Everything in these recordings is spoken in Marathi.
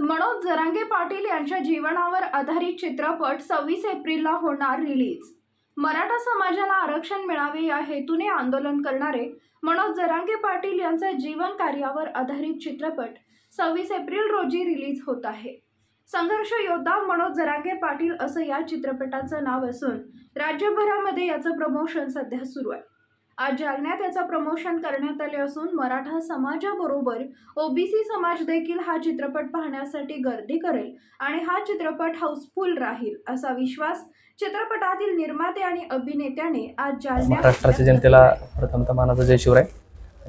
मनोज जरांगे पाटील यांच्या जीवनावर आधारित चित्रपट 26 एप्रिलला होणार रिलीज। मराठा समाजाला आरक्षण मिळावे या हेतूने आंदोलन करणारे मनोज जरांगे पाटील यांच्या जीवन कार्यावर आधारित चित्रपट 26 एप्रिल रोजी रिलीज होत आहे। संघर्ष योद्धा मनोज जरांगे पाटील असं या चित्रपटाचं नाव असून राज्यभरामध्ये याचं प्रमोशन सध्या सुरू आहे। आज जालन्यात याचं प्रमोशन करण्यात आले असून मराठा समाजाबरोबर ओबीसी समाज देखील हा चित्रपट पाहण्यासाठी गर्दी करेल आणि हा चित्रपट हाऊसफुल राहील असा विश्वास चित्रपटातील निर्माते आणि अभिनेत्याने आज जालन्यात महाराष्ट्राच्या जनतेला प्रथमतः मानाचा जय शिवराय।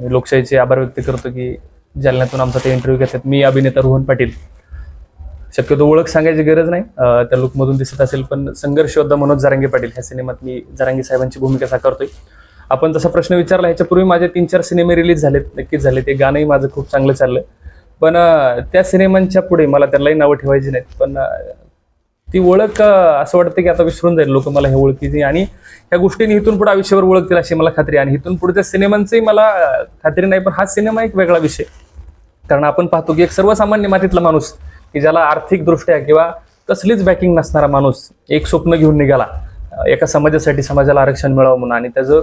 मी लोकशाहीचे आभार व्यक्त करतो की जालन्यातून आमचा ते इंटरव्ह्यू घेतात। मी अभिनेता रोहन पाटील, शक्यतो ओळख सांगायची गरज नाही, त्या लुकमधून दिसत असेल, पण संघर्ष योद्धा मनोज जरांगे पाटील ह्या सिनेमात मी जरांगे साहेबांची भूमिका साकारतोय। आपण तसा प्रश्न विचारला, ह्याच्यापूर्वी माझे 3-4 सिनेमे रिलीज झालेत, नक्कीच झाले, ते गाणंही माझं खूप चांगलं चाललं, पण त्या सिनेमांच्या पुढे मला त्यालाही नावं ठेवायची नाहीत, पण ती ओळख असं वाटतं की आता विसरून जाईल लोक मला हे ओळखीची, आणि ह्या गोष्टींनी इथून पुढे आयुष्यभर ओळखतील अशी मला खात्री आहे। आणि इथून पुढच्या सिनेमांचंही मला खात्री नाही, पण हा सिनेमा एक वेगळा विषय, कारण आपण पाहतो की एक सर्वसामान्य मातीतला माणूस की ज्याला आर्थिकदृष्ट्या किंवा कसलीच बॅकिंग नसणारा माणूस एक स्वप्न घेऊन निघाला एका समाजासाठी, समाजाला आरक्षण मिळावं म्हणून, आणि त्याचं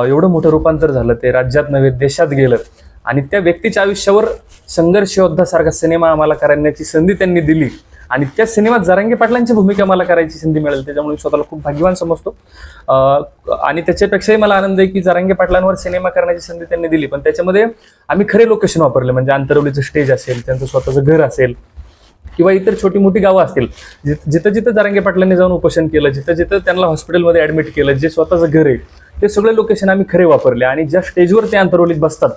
एवढं मोठं रूपांतर झालं, ते राज्यात नव्हे देशात गेलं, आणि त्या व्यक्तीच्या आयुष्यावर संघर्ष योद्धासारखा सिनेमा आम्हाला करण्याची संधी त्यांनी दिली, आणि त्या सिनेमात जरांगे पाटलांची भूमिका मला करायची संधी मिळाली, त्याच्यामुळे स्वतःला खूप भाग्यवान समजतो। आणि त्याच्यापेक्षाही मला आनंद आहे की जरांगे पाटलांवर सिनेमा करण्याची संधी त्यांनी दिली, पण त्याच्यामध्ये आम्ही खरे लोकेशन वापरले, म्हणजे आंतरवलीचं स्टेज असेल, त्यांचं स्वतःचं घर असेल, किंवा इतर छोटी मोठी गावं असतील, जिथं जिथं जरांगे पाटलांनी जाऊन उपोषण केलं, जिथं जिथं त्यांना हॉस्पिटलमध्ये ऍडमिट केलं, जे स्वतःचं घर आहे, ते सगळे लोकेशन आम्ही खरे वापरले, आणि ज्या स्टेजवर ते आंतरवलीत बसतात,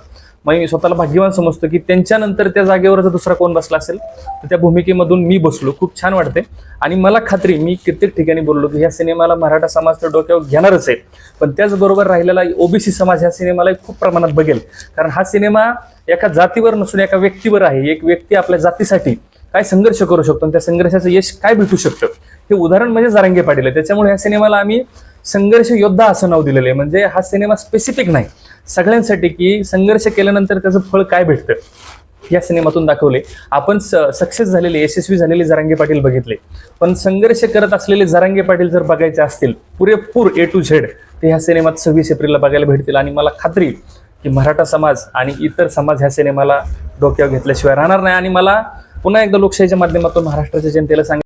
मग मी स्वतःला भाग्यवान समजतो की त्यांच्यानंतर त्या जागेवर जर दुसरा कोण बसला असेल तर त्या भूमिकेमधून मी बसलो, खूप छान वाटते। आणि मला खात्री, मी कित्येक ठिकाणी बोललो की ह्या सिनेमाला मराठा समाज तर डोक्यावर घेणारच आहे, पण त्याचबरोबर राहिलेला ओबीसी समाज ह्या सिनेमाला खूप प्रमाणात बघेल, कारण हा सिनेमा एका जातीवर नसून एका व्यक्तीवर आहे। एक व्यक्ती आपल्या जातीसाठी काय संघर्ष करू शकतो आणि त्या संघर्षाचं यश काय भेटू शकतं हे उदाहरण म्हणजे जरांगे पाटील आहे। त्याच्यामुळे ह्या सिनेमाला आम्ही संघर्ष योद्धा असं नाव दिलेलं आहे, म्हणजे हा सिनेमा स्पेसिफिक नाही, सगळ्यांसाठी, की संघर्ष केल्यानंतर त्याचं फळ काय भेटतं या सिनेमातून दाखवले। आपण सक्सेस झालेले, यशस्वी झालेले जरांगे पाटील बघितले, पण संघर्ष करत असलेले जरांगे पाटील जर बघायचे असतील पुरेपूर A to Z, ते ह्या सिनेमात 26 एप्रिलला बघायला भेटतील, आणि मला खात्री की मराठा समाज आणि इतर समाज ह्या सिनेमाला डोक्यावर घेतल्याशिवाय राहणार नाही। आणि मला पुन्हा एकदा लोकशाहीच्या माध्यमातून महाराष्ट्राच्या जनतेला